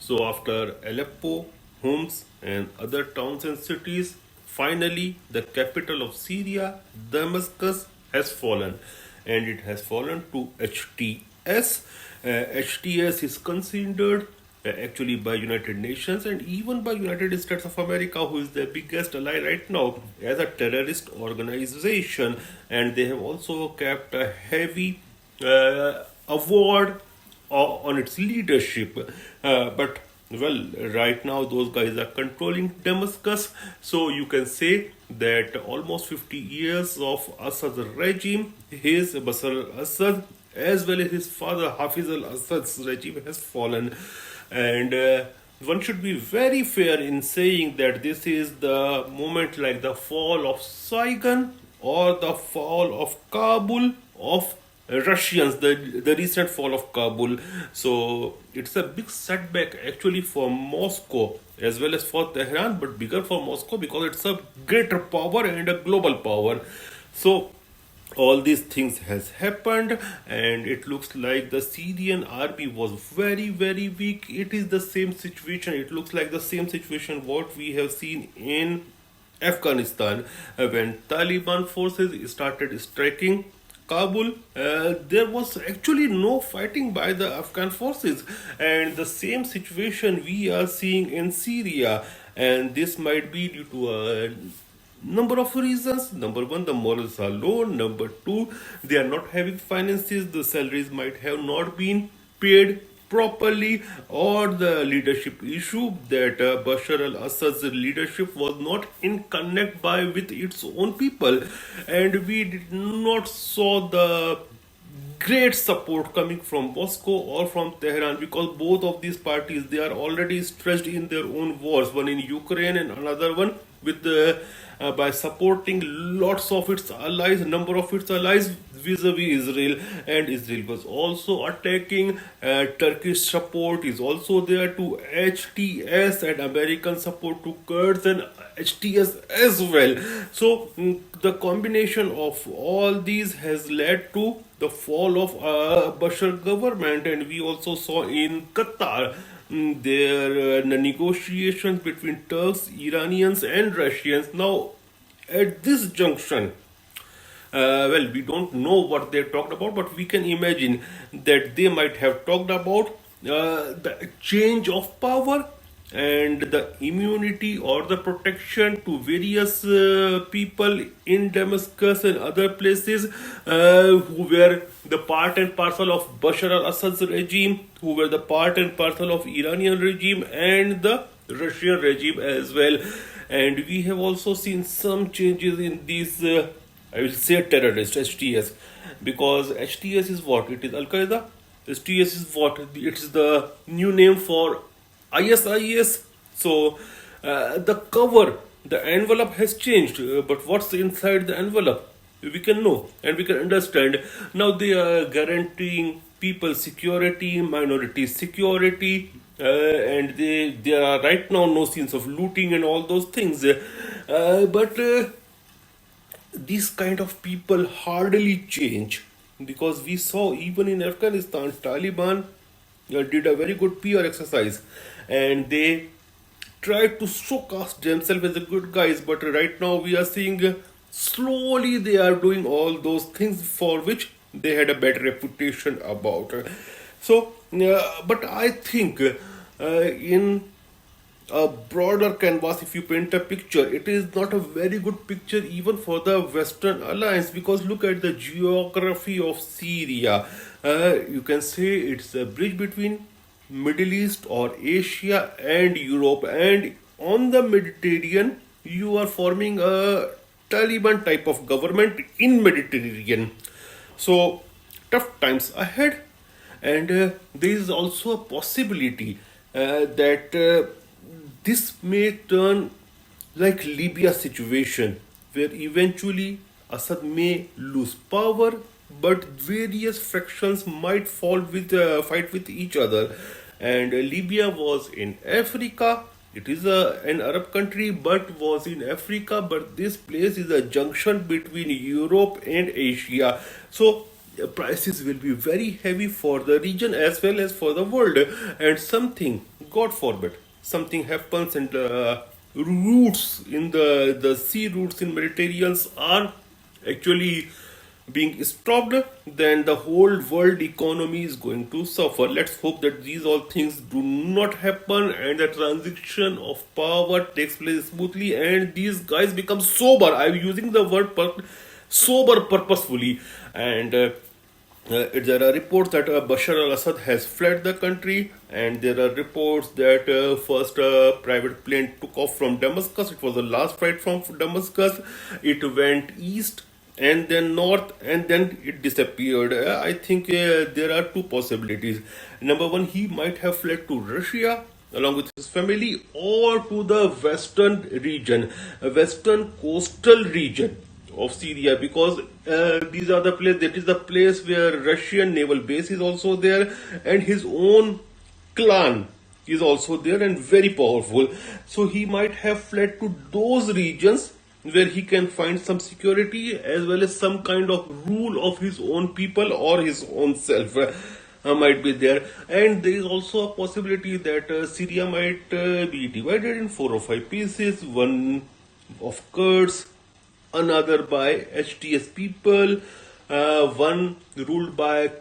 So after Aleppo, Homs, and other towns and cities, finally the capital of Syria, Damascus, has fallen, and it has fallen to HTS. HTS is considered actually by United Nations and even by United States of America, who is the biggest ally right now, as a terrorist organization, and they have also kept a heavy award on its leadership. But well, right now those guys are controlling Damascus, so you can say that almost 50 years of Assad's regime, his Bashar al-Assad, as well as his father Hafiz al-Assad's regime has fallen. And one should be very fair in saying that this is the moment like the fall of Saigon or the fall of Kabul of Russians, the recent fall of Kabul. So it's a big setback actually for Moscow as well as for Tehran, but bigger for Moscow because it's a greater power and a global power. So all these things has happened, and it looks like the Syrian army was very weak. It is the same situation, it looks like the same situation what we have seen in Afghanistan when Taliban forces started striking Kabul. There was actually no fighting by the Afghan forces, and the same situation we are seeing in Syria. And this might be due to a number of reasons. Number one, the morals are low. Number two, they are not having finances. The salaries might have not been paid properly, or the leadership issue that Bashar al-Assad's leadership was not in connect by with its own people, and we did not saw the great support coming from Moscow or from Tehran, because both of these parties, they are already stretched in their own wars, one in Ukraine and another one with the by supporting lots of its allies, number of its allies vis-a-vis Israel, and Israel was also attacking. Turkish support is also there to HTS, and American support to Kurds and HTS as well. So the combination of all these has led to the fall of Bashar government, and we also saw in Qatar their negotiations between Turks, Iranians, and Russians. Now, at this junction, well, we don't know what they talked about, but we can imagine that they might have talked about the change of power and the immunity or the protection to various people in Damascus and other places who were the part and parcel of Bashar al-Assad's regime, who were the part and parcel of Iranian regime and the Russian regime as well. And we have also seen some changes in these, I will say, terrorists, HTS, because HTS is what? It is Al Qaeda. HTS is what? It's the new name for ISIS. So the cover, the envelope has changed, but what's inside the envelope? We can know and we can understand. Now they are guaranteeing people security, minority security, and there are right now no scenes of looting and all those things. But these kind of people hardly change, because we saw even in Afghanistan, Taliban did a very good PR exercise, and they tried to showcase themselves as the good guys. But right now we are seeing slowly they are doing all those things for which they had a bad reputation about. So, but I think in a broader canvas, if you paint a picture, it is not a very good picture even for the Western Alliance, because look at the geography of Syria. You can say it's a bridge between Middle East or Asia and Europe, and on the Mediterranean you are forming a Taliban type of government in Mediterranean. So tough times ahead, and there is also a possibility that this may turn like Libya situation, where eventually Assad may lose power, but various fractions might fight with each other. And Libya was in Africa. It is an Arab country, but was in Africa. But this place is a junction between Europe and Asia. So prices will be very heavy for the region as well as for the world. And something God forbid, something happens and routes in the sea routes in Mediterranean are actually being stopped, then the whole world economy is going to suffer. Let's hope that these all things do not happen and the transition of power takes place smoothly and these guys become sober. I'm using the word sober purposefully. And there are reports that Bashar al-Assad has fled the country, and there are reports that first private plane took off from Damascus. It was the last flight from Damascus. It went east and then north, and then it disappeared. I think there are two possibilities. Number one, he might have fled to Russia along with his family, or to the western region, western coastal region of Syria, because these are the place that is the place where Russian naval base is also there, and his own clan is also there and very powerful. So he might have fled to those regions where he can find some security as well as some kind of rule of his own people or his own self. Might be there, and there is also a possibility that Syria might be divided in 4 or 5 pieces, one of Kurds, another by HTS people, one ruled by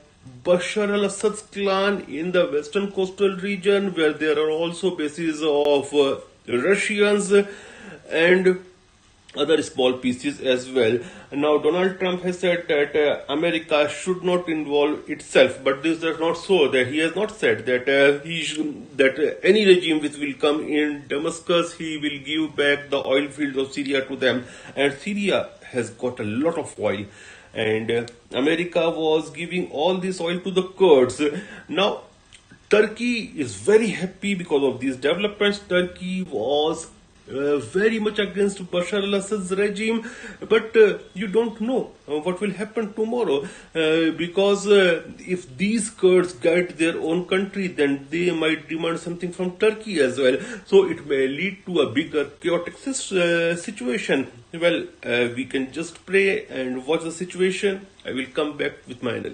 Bashar al-Assad's clan in the western coastal region, where there are also bases of Russians and other small pieces as well. Now, Donald Trump has said that America should not involve itself, but this is not so. That he has not said that any regime which will come in Damascus, he will give back the oil fields of Syria to them. And Syria has got a lot of oil, and America was giving all this oil to the Kurds. Now, Turkey is very happy because of these developments. Turkey was very much against Bashar al-Assad's regime, but you don't know what will happen tomorrow, because if these Kurds get their own country, then they might demand something from Turkey as well. So it may lead to a bigger chaotic situation. Well, we can just pray and watch the situation. I will come back with my analysis.